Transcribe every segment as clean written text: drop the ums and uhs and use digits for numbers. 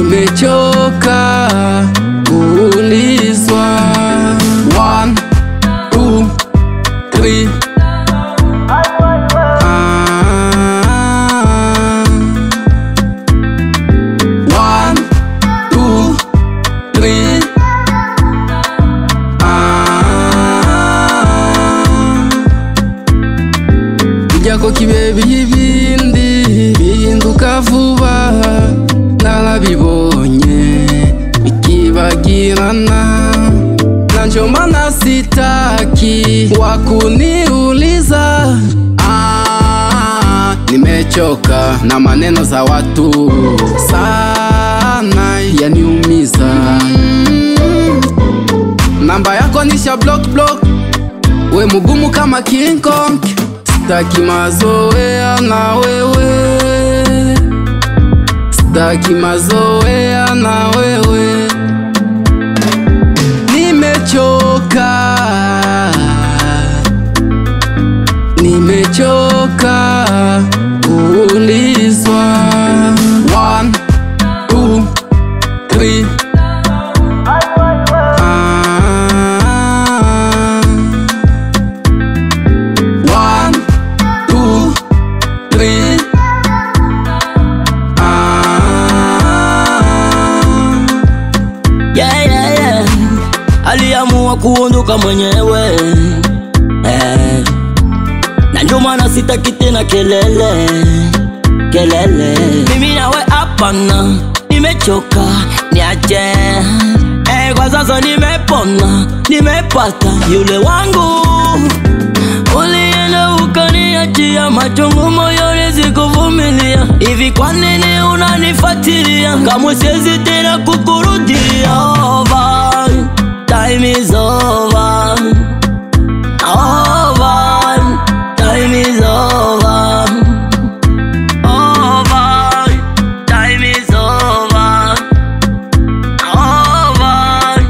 nimechoka kuulizwa. 1, 2, 3. 1, 2, 3. Ibyako kibe ibindi bihinduka vuba, narabibonye bikibagirana. Nanjo mana sitaki wakuniuliza. Nimechoka na maneno za watu sana, yaniumiza. Namba yako nisha block. We mugumu kama King Kong. Sitaki mazoea na wewe, sitaki mazoea na wewe. Nimechoka, nimechoka kuulizwa. 1, 2, 3. 1, 2, 3. Yeah. Aliamua kuondoka mwenyewe, na ndio maana sitaki tena kelele. Mimi nawe hapana, nimechoka, niache. Kwa sasa nimepona, nimepata yule wangu. Ulienda ukaniachia machungu moyoni, sikuvumilia. Hivi kwa nini unanifuatilia? Kamwe siwezi tena kukurudia. Over, time is over. Over, time is over. Over, time is over. Over,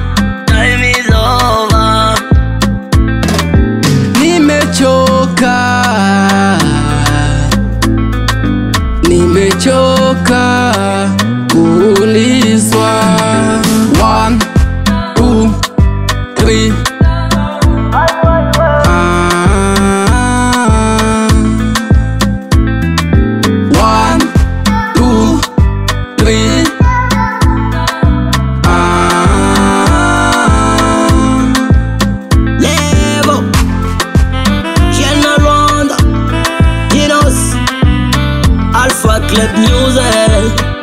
time is over. Nimechoka, nimechoka kuulizwa. 1, 2, 3. 1, 2, 3. Levo, General Ronda, Dinos, Alpha Club Music.